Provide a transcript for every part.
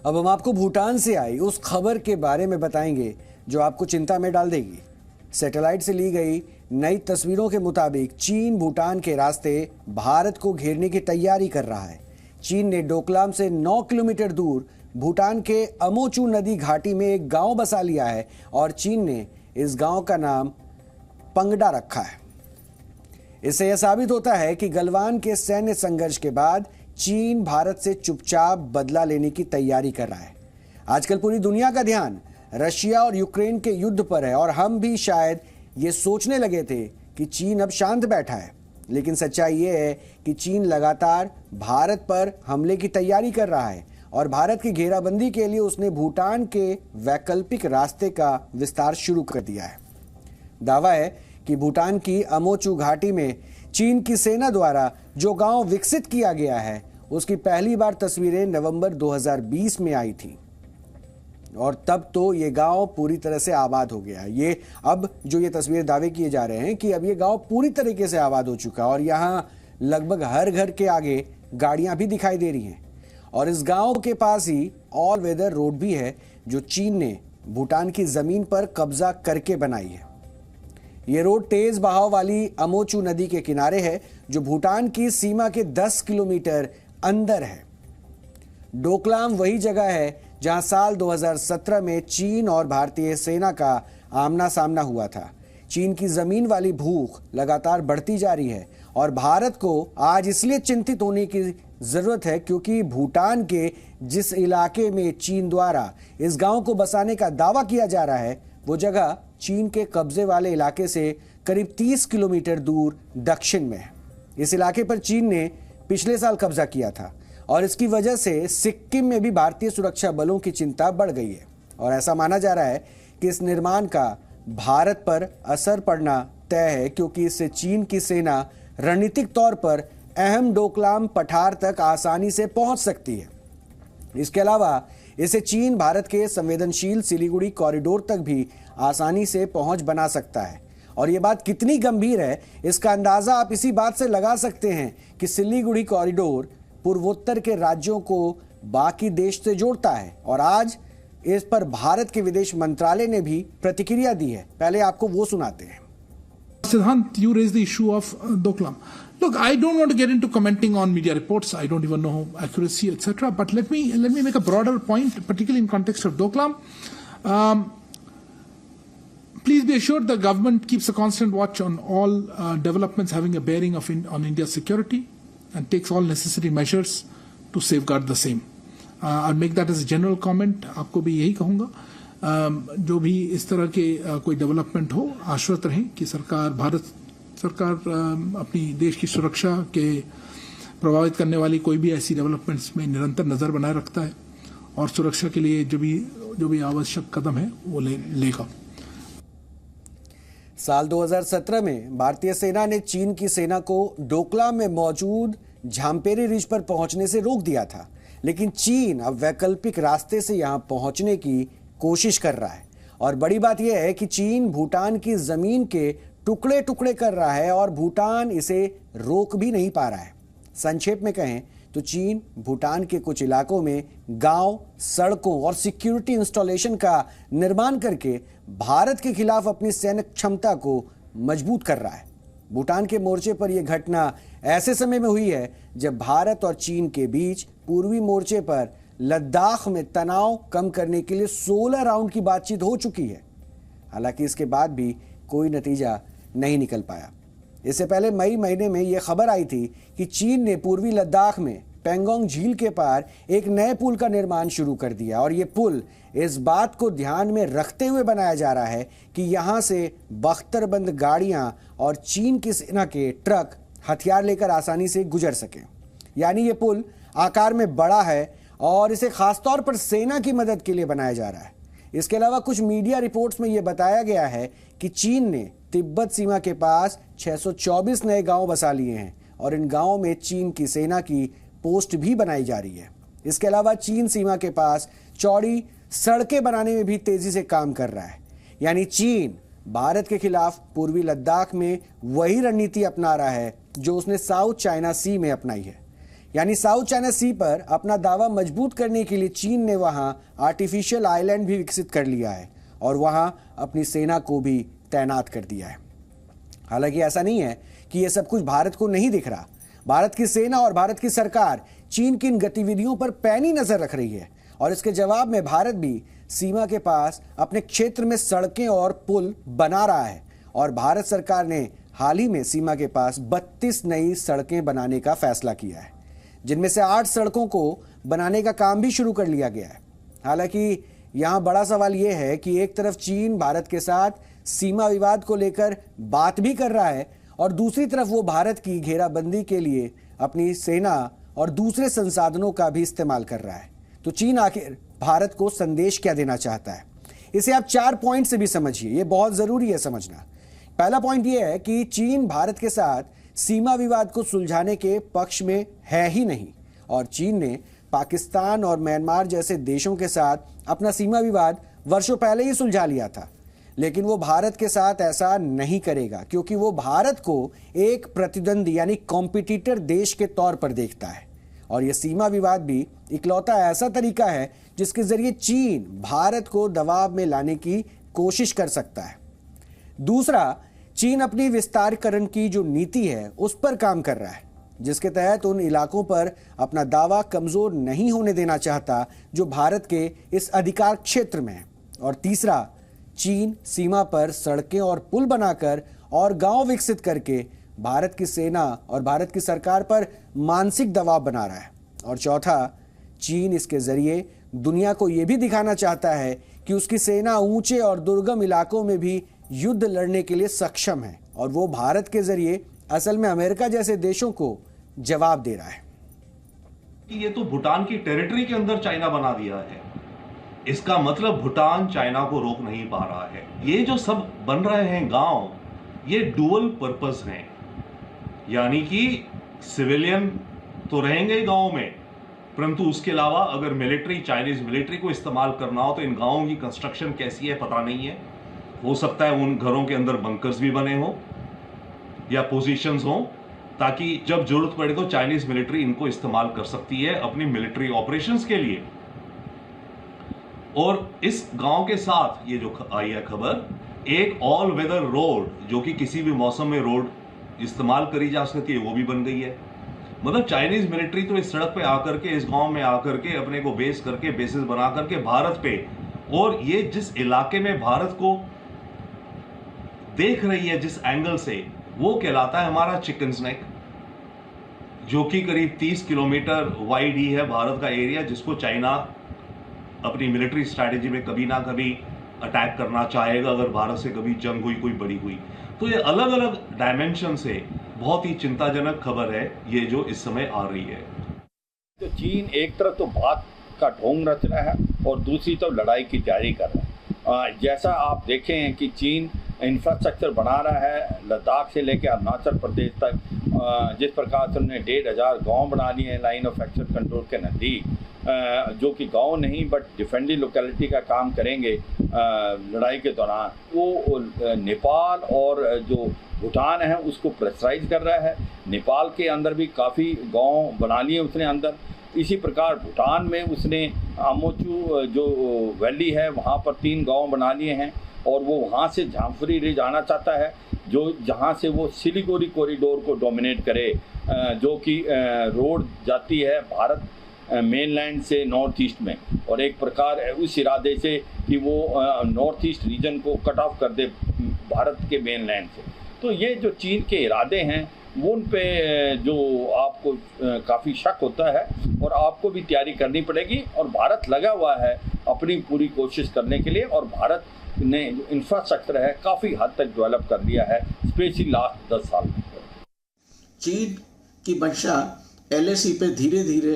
अब हम आपको भूटान से आई उस खबर के बारे में बताएंगे जो आपको चिंता में डाल देगी। सैटेलाइट से ली गई नई तस्वीरों के मुताबिक चीन भूटान के रास्ते भारत को घेरने की तैयारी कर रहा है। चीन ने डोकलाम से 9 किलोमीटर दूर भूटान के अमोचू नदी घाटी में एक गांव बसा लिया है और चीन ने इस गांव का नाम पंगडा रखा है। इससे यह साबित होता है कि गलवान के सैन्य संघर्ष के बाद चीन भारत से चुपचाप बदला लेने की तैयारी कर रहा है। आजकल पूरी दुनिया का ध्यान रशिया और यूक्रेन के युद्ध पर है और हम भी शायद ये सोचने लगे थे कि चीन अब शांत बैठा है, लेकिन सच्चाई ये है कि चीन लगातार भारत पर हमले की तैयारी कर रहा है और भारत की घेराबंदी के लिए उसने भूटान के वैकल्पिक रास्ते का विस्तार शुरू कर दिया है। दावा है कि भूटान की अमोचू घाटी में चीन की सेना द्वारा जो गांव विकसित किया गया है उसकी पहली बार तस्वीरें नवंबर 2020 में आई थी और तब तो ये गांव पूरी तरह से आबाद हो गया। ये अब जो ये तस्वीरें दावे किए जा रहे हैं कि अब ये गांव पूरी तरीके से आबाद हो चुका है और यहाँ लगभग हर घर के आगे गाड़ियां भी दिखाई दे रही हैं और इस गांव के पास ही ऑल वेदर रोड भी है जो चीन ने भूटान की जमीन पर कब्जा करके बनाई है। ये रोड तेज बहाव वाली अमोचू नदी के किनारे है जो भूटान की सीमा के 10 किलोमीटर अंदर है। डोकलाम वही जगह है जहां साल 2017 में चीन और भारतीय सेना का आमना सामना हुआ था। चीन की जमीन वाली भूख लगातार बढ़ती जा रही है और भारत को आज इसलिए चिंतित होने की जरूरत है क्योंकि भूटान के जिस इलाके में चीन द्वारा इस गांव को बसाने का दावा किया जा रहा है वो जगह चीन के कब्जे वाले इलाके से करीब 30 किलोमीटर दूर दक्षिण में है। इस इलाके पर चीन ने पिछले साल कब्जा किया था और इसकी वजह से सिक्किम में भी भारतीय सुरक्षा बलों की चिंता बढ़ गई है और ऐसा माना जा रहा है कि इस निर्माण का भारत पर असर पड़ना तय है क्योंकि इससे चीन की सेना रणनीतिक तौर पर अहम डोकलाम पठार तक आसानी से पहुंच सकती है। इसके अलावा इसे चीन भारत के संवेदनशील सिलीगुड़ी कॉरिडोर तक भी आसानी से पहुंच बना सकता है और ये बात कितनी गंभीर है इसका अंदाजा आप इसी बात से लगा सकते हैं कि सिलीगुड़ी कॉरिडोर पूर्वोत्तर के राज्यों को बाकी देश से जोड़ता है और आज इस पर भारत के विदेश मंत्रालय ने भी प्रतिक्रिया दी है। पहले आपको वो सुनाते हैं। Siddhant, you raised the issue of Doklam. Look, I don't want to get into commenting on media reports. I don't even know accuracy, etc. But let me make a broader point, particularly in context of Doklam. Please be assured the government keeps a constant watch on all developments having a bearing on India's security and takes all necessary measures to safeguard the same. I'll make that as a general comment. आपको भी यही कहूँगा। जो भी इस तरह के कोई डेवलपमेंट हो आश्वस्त रहें कि भारत सरकार अपनी देश की सुरक्षा के प्रभावित करने वाली कोई भी ऐसी डेवलपमेंट्स में निरंतर नजर बनाए रखता है और सुरक्षा के लिए जो भी आवश्यक कदम है वो लेगा। साल 2017 में भारतीय सेना ने चीन की सेना को डोकलाम में मौजूद झांपेरी रिज पर पहुंचने से रोक दिया था, लेकिन चीन अब वैकल्पिक रास्ते से यहां पहुंचने की कोशिश कर रहा है और बड़ी बात यह है कि चीन भूटान की जमीन के टुकड़े टुकड़े कर रहा है और भूटान इसे रोक भी नहीं पा रहा है। संक्षेप में कहें तो चीन भूटान के कुछ इलाकों में गांव, सड़कों और सिक्योरिटी इंस्टॉलेशन का निर्माण करके भारत के खिलाफ अपनी सैन्य क्षमता को मजबूत कर रहा है। भूटान के मोर्चे पर यह घटना ऐसे समय में हुई है जब भारत और चीन के बीच पूर्वी मोर्चे पर लद्दाख में तनाव कम करने के लिए 16 राउंड की बातचीत हो चुकी है। हालांकि इसके बाद भी कोई नतीजा नहीं निकल पाया। इससे पहले मई महीने में यह खबर आई थी कि चीन ने पूर्वी लद्दाख में पेंगोंग झील के पार एक नए पुल का निर्माण शुरू कर दिया और यह पुल इस बात को ध्यान में रखते हुए बनाया जा रहा है कि यहां से बख्तरबंद गाड़ियां और चीन की सेना के ट्रक हथियार लेकर आसानी से गुजर सकें। यानी यह पुल आकार में बड़ा है और इसे खासतौर पर सेना की मदद के लिए बनाया जा रहा है। इसके अलावा कुछ मीडिया रिपोर्ट्स में यह बताया गया है कि चीन ने तिब्बत सीमा के पास 624 नए गांव बसा लिए हैं और इन गांवों में चीन की सेना की पोस्ट भी बनाई जा रही है। इसके अलावा चीन सीमा के पास चौड़ी सड़कें बनाने में भी तेजी से काम कर रहा है। यानी चीन भारत के खिलाफ पूर्वी लद्दाख में वही रणनीति अपना रहा है जो उसने साउथ चाइना सी में अपनाई है। यानी साउथ चाइना सी पर अपना दावा मजबूत करने के लिए चीन ने वहां आर्टिफिशियल आइलैंड भी विकसित कर लिया है और वहां अपनी सेना को भी तैनात कर दिया है। हालांकि ऐसा नहीं है कि यह सब कुछ भारत को नहीं दिख रहा। भारत की सेना और भारत की सरकार चीन की इन गतिविधियों पर पैनी नजर रख रही है और इसके जवाब में भारत भी सीमा के पास अपने क्षेत्र में सड़कें और पुल बना रहा है और भारत सरकार ने हाल ही में सीमा के पास 32 नई सड़कें बनाने का फैसला किया है, जिनमें से 8 सड़कों को बनाने का काम भी शुरू कर लिया गया है। हालांकि यहां बड़ा सवाल यह है कि एक तरफ चीन भारत के साथ सीमा विवाद को लेकर बात भी कर रहा है और दूसरी तरफ वो भारत की घेराबंदी के लिए अपनी सेना और दूसरे संसाधनों का भी इस्तेमाल कर रहा है। तो चीन आखिर भारत को संदेश क्या देना चाहता है? इसे आप 4 पॉइंट से भी समझिए, ये बहुत जरूरी है समझना। पहला पॉइंट यह है कि चीन भारत के साथ सीमा विवाद को सुलझाने के पक्ष में है ही नहीं और चीन ने पाकिस्तान और म्यांमार जैसे देशों के साथ अपना सीमा विवाद वर्षों पहले ही सुलझा लिया था, लेकिन वो भारत के साथ ऐसा नहीं करेगा क्योंकि वो भारत को एक प्रतिद्वंदी यानी कॉम्पिटिटर देश के तौर पर देखता है और यह सीमा विवाद भी इकलौता ऐसा तरीका है जिसके जरिए चीन भारत को दबाव में लाने की कोशिश कर सकता है। दूसरा, चीन अपनी विस्तारीकरण की जो नीति है उस पर काम कर रहा है, जिसके तहत उन इलाकों पर अपना दावा कमजोर नहीं होने देना चाहता जो भारत के इस अधिकार क्षेत्र में है। और तीसरा, चीन सीमा पर सड़कें और पुल बनाकर और गांव विकसित करके भारत की सेना और भारत की सरकार पर मानसिक दबाव बना रहा है। और चौथा, चीन इसके जरिए दुनिया को यह भी दिखाना चाहता है कि उसकी सेना ऊंचे और दुर्गम इलाकों में भी युद्ध लड़ने के लिए सक्षम है और वो भारत के जरिए असल में अमेरिका जैसे देशों को जवाब दे रहा है। ये तो भूटान की टेरिटरी के अंदर चाइना बना दिया है, इसका मतलब भूटान चाइना को रोक नहीं पा रहा है। ये जो सब बन रहे हैं गांव, ये डुअल पर्पस हैं, यानी कि सिविलियन तो रहेंगे गांव में, परंतु उसके अलावा अगर मिलिट्री, चाइनीज मिलिट्री को इस्तेमाल करना हो तो इन गांवों की कंस्ट्रक्शन कैसी है पता नहीं है। हो सकता है उन घरों के अंदर बंकर्स भी बने हो या पोजीशंस हो, ताकि जब जरूरत पड़े तो चाइनीज मिलिट्री इनको इस्तेमाल कर सकती है अपनी मिलिट्री ऑपरेशंस के लिए। और इस गांव के साथ ये जो आई है खबर, एक ऑल वेदर रोड जो कि किसी भी मौसम में रोड इस्तेमाल करी जा सकती है वो भी बन गई है। मतलब चाइनीज मिलिट्री तो इस सड़क पे आकर के, इस गांव में आकर के अपने को बेस करके, बेसिस बना करके भारत पे, और ये जिस इलाके में भारत को देख रही है जिस एंगल से, वो कहलाता है हमारा चिकन स्नैक, जो कि करीब 30 किलोमीटर वाइड ही है भारत का एरिया, जिसको चाइना अपनी मिलिट्री स्ट्रैटेजी में कभी ना कभी अटैक करना चाहेगा अगर भारत से कभी जंग हुई, कोई बड़ी हुई। तो ये अलग अलग डायमेंशन से बहुत ही चिंताजनक खबर है ये जो इस समय आ रही है। तो चीन एक तरफ तो बात का ढोंग रच रहा है और दूसरी तरफ लड़ाई की तैयारी कर रहा है। जैसा आप देखें कि चीन इंफ्रास्ट्रक्चर बना रहा है लद्दाख से लेकर अरुणाचल प्रदेश तक, जिस प्रकार से उन्होंने 1500 गांव बना लिए हैं लाइन ऑफ एक्शन कंट्रोल के नज़दीक, जो कि गांव नहीं बट डिफेंडिंग लोकेलिटी का काम करेंगे लड़ाई के दौरान। वो नेपाल और जो भूटान है उसको प्रेशराइज कर रहा है। नेपाल के अंदर भी काफ़ी गांव बना लिए उसने अंदर। इसी प्रकार भूटान में उसने आमोचू जो वैली है वहाँ पर 3 गांव बना लिए हैं और वो वहाँ से झांफरी ले जाना चाहता है, जो जहाँ से वो सिलीगुड़ी कॉरिडोर को डोमिनेट करे, जो कि रोड जाती है भारत मेनलैंड से नॉर्थ ईस्ट में, और एक प्रकार उस इरादे से कि वो नॉर्थ ईस्ट रीजन को कट ऑफ कर दे भारत के मेनलैंड से। तो ये जो चीन के इरादे हैं वो उन पे जो आपको काफ़ी शक होता है और आपको भी तैयारी करनी पड़ेगी। और भारत लगा हुआ है अपनी पूरी कोशिश करने के लिए, और भारत ने जो इंफ्रास्ट्रक्चर है काफ़ी हद तक डेवलप कर लिया है, स्पेशली लास्ट 10 साल में। चीन की मंशा LAC पे धीरे धीरे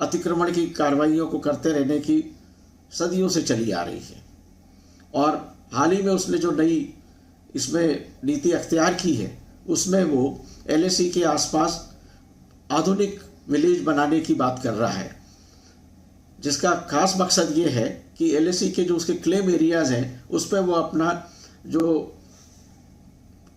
अतिक्रमण की कार्रवाइयों को करते रहने की सदियों से चली आ रही है, और हाल ही में उसने जो नई इसमें नीति अख्तियार की है उसमें वो LAC के आसपास आधुनिक विलेज बनाने की बात कर रहा है, जिसका खास मकसद ये है कि LAC के जो उसके क्लेम एरियाज हैं उस पर वो अपना जो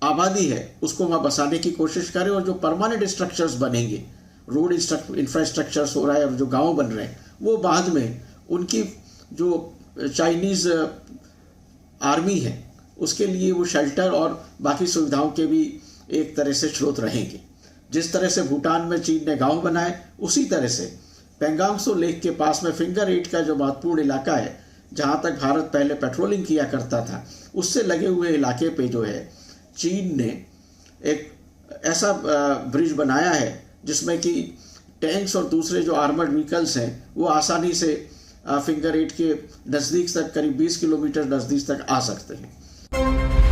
आबादी है उसको वहाँ बसाने की कोशिश करे, और जो परमानेंट स्ट्रक्चर्स बनेंगे रोड इंफ्रास्ट्रक्चर्स हो रहा है और जो गांव बन रहे हैं, वो बाद में उनकी जो चाइनीज़ आर्मी है उसके लिए वो शेल्टर और बाकी सुविधाओं के भी एक तरह से स्रोत रहेंगे। जिस तरह से भूटान में चीन ने गांव बनाए, उसी तरह से पेंगांग त्सो लेक के पास में फिंगर 8 का जो महत्वपूर्ण इलाका है, जहां तक भारत पहले पेट्रोलिंग किया करता था, उससे लगे हुए इलाके पे जो है चीन ने एक ऐसा ब्रिज बनाया है जिसमें कि टैंक्स और दूसरे जो आर्मर्ड व्हीकल्स हैं वो आसानी से फिंगर 8 के नज़दीक तक, करीब 20 किलोमीटर नज़दीक तक आ सकते हैं।